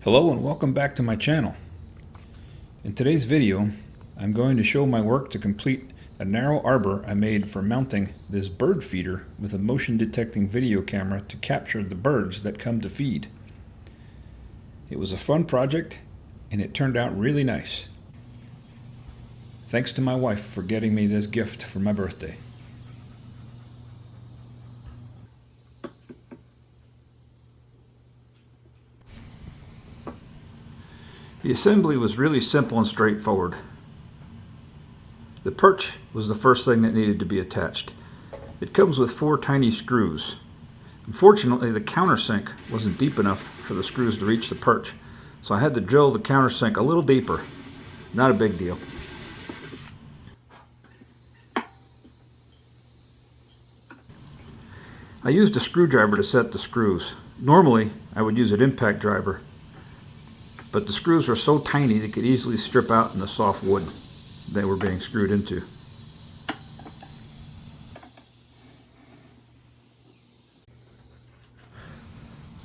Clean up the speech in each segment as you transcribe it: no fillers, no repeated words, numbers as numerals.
Hello and welcome back to my channel. In today's video, I'm going to show my work to complete a narrow arbor I made for mounting this bird feeder with a motion detecting video camera to capture the birds that come to feed. It was a fun project and it turned out really nice. Thanks to my wife for getting me this gift for my birthday. The assembly was really simple and straightforward. The perch was the first thing that needed to be attached. It comes with 4 tiny screws. Unfortunately, the countersink wasn't deep enough for the screws to reach the perch, so I had to drill the countersink a little deeper. Not a big deal. I used a screwdriver to set the screws. Normally, I would use an impact driver, but the screws were so tiny they could easily strip out in the soft wood they were being screwed into.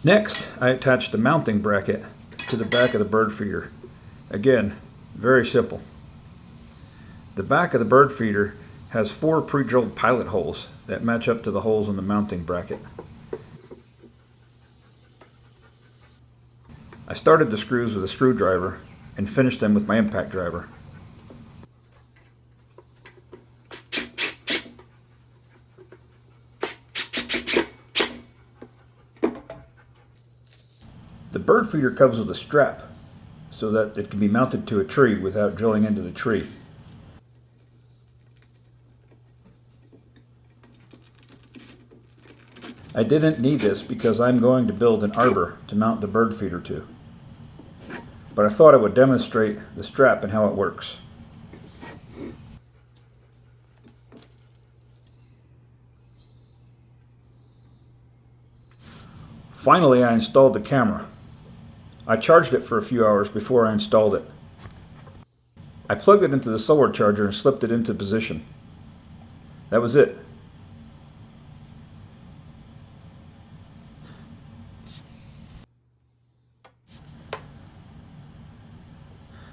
Next, I attached the mounting bracket to the back of the bird feeder. Again, very simple. The back of the bird feeder has 4 pre-drilled pilot holes that match up to the holes in the mounting bracket. I started the screws with a screwdriver and finished them with my impact driver. The bird feeder comes with a strap so that it can be mounted to a tree without drilling into the tree. I didn't need this because I'm going to build an arbor to mount the bird feeder to, but I thought I would demonstrate the strap and how it works. Finally, I installed the camera. I charged it for a few hours before I installed it. I plugged it into the solar charger and slipped it into position. That was it.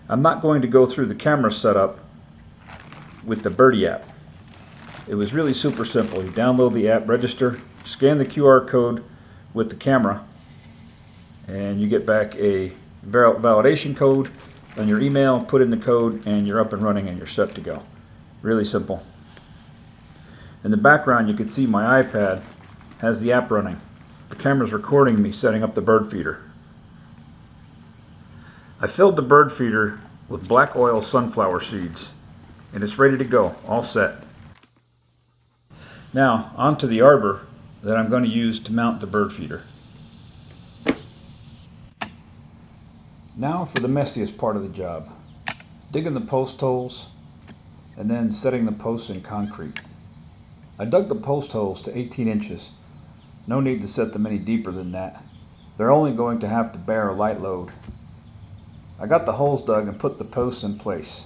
I'm not going to go through the camera setup with the Birdie app. It was really super simple. You download the app, register, scan the QR code with the camera, and you get back a validation code on your email, put in the code, and you're up and running and you're set to go. Really simple. In the background, you can see my iPad has the app running. The camera's recording me setting up the bird feeder. I filled the bird feeder with black oil sunflower seeds, and it's ready to go, all set. Now, onto the arbor that I'm going to use to mount the bird feeder. Now for the messiest part of the job. Digging the post holes and then setting the posts in concrete. I dug the post holes to 18 inches. No need to set them any deeper than that. They're only going to have to bear a light load. I got the holes dug and put the posts in place.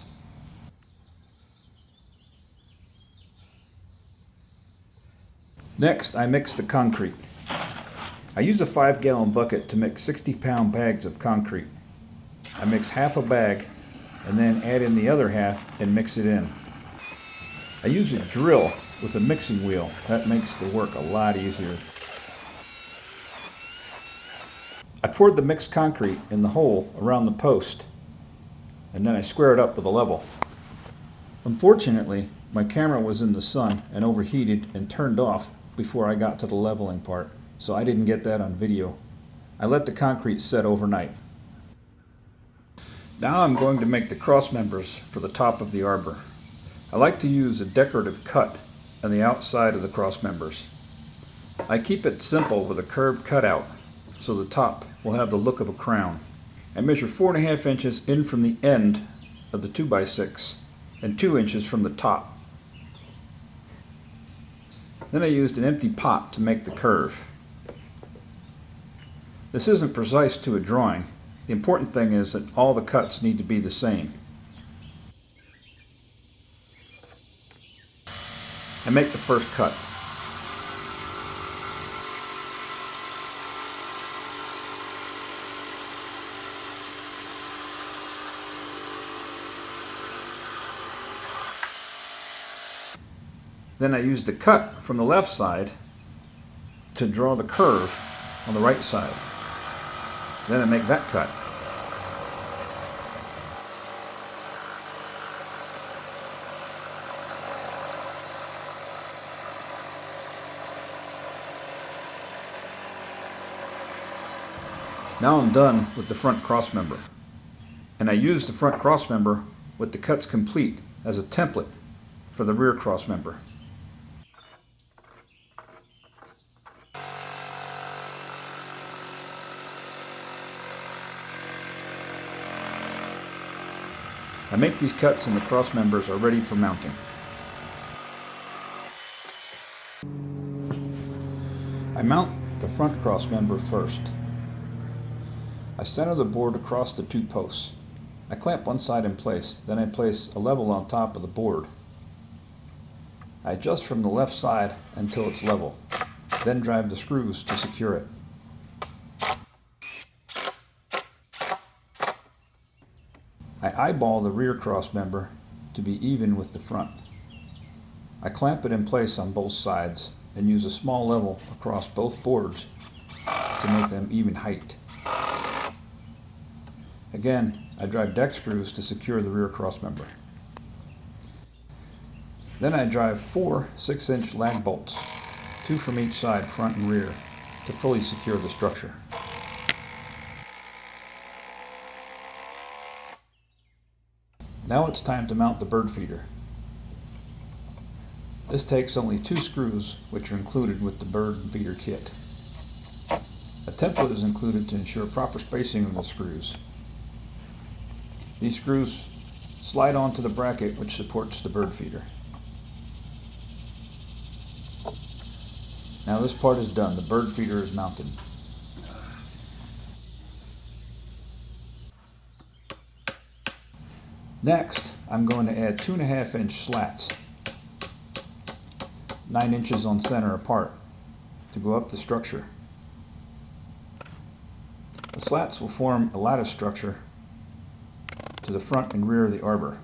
Next, I mix the concrete. I use a 5-gallon bucket to mix 60-pound bags of concrete. I mix half a bag and then add in the other half and mix it in. I use a drill with a mixing wheel. That makes the work a lot easier. I poured the mixed concrete in the hole around the post, and then I square it up with a level. Unfortunately, my camera was in the sun and overheated and turned off before I got to the leveling part, so I didn't get that on video. I let the concrete set overnight. Now I'm going to make the cross members for the top of the arbor. I like to use a decorative cut on the outside of the cross members. I keep it simple with a curved cutout, so the top will have the look of a crown. I measure 4.5 inches in from the end of the 2x6 and 2 inches from the top. Then I used an empty pot to make the curve. This isn't precise to a drawing. The important thing is that all the cuts need to be the same. I make the first cut. Then I used the cut from the left side to draw the curve on the right side. Then I make that cut. Now I'm done with the front cross member. And I use the front cross member with the cuts complete as a template for the rear cross member. I make these cuts and the cross members are ready for mounting. I mount the front cross member first. I center the board across the two posts. I clamp one side in place, then I place a level on top of the board. I adjust from the left side until it's level, then drive the screws to secure it. I eyeball the rear cross member to be even with the front. I clamp it in place on both sides and use a small level across both boards to make them even height. Again, I drive deck screws to secure the rear cross member. Then I drive 4 6-inch lag bolts, 2 from each side, front and rear, to fully secure the structure. Now it's time to mount the bird feeder. This takes only 2 screws, which are included with the bird feeder kit. A template is included to ensure proper spacing of the screws. These screws slide onto the bracket which supports the bird feeder. Now this part is done. The bird feeder is mounted. Next, I'm going to add 2.5-inch slats, 9 inches on center apart, to go up the structure. The slats will form a lattice structure to the front and rear of the arbor.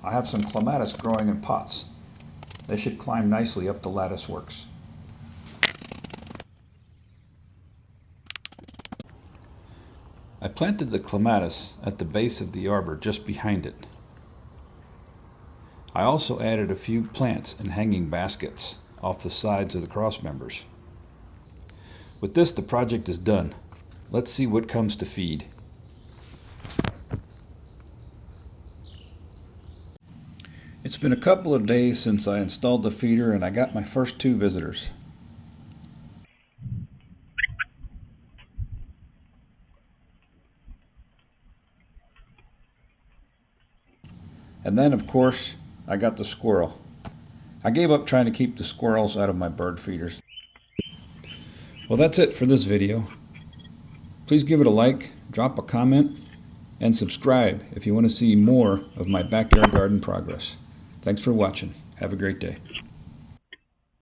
I have some clematis growing in pots. They should climb nicely up the lattice works. I planted the clematis at the base of the arbor just behind it. I also added a few plants in hanging baskets off the sides of the cross members. With this, the project is done. Let's see what comes to feed. It's been a couple of days since I installed the feeder and I got my first 2 visitors. And then, of course, I got the squirrel. I gave up trying to keep the squirrels out of my bird feeders. Well, that's it for this video. Please give it a like, drop a comment, and subscribe if you want to see more of my backyard garden progress. Thanks for watching. Have a great day.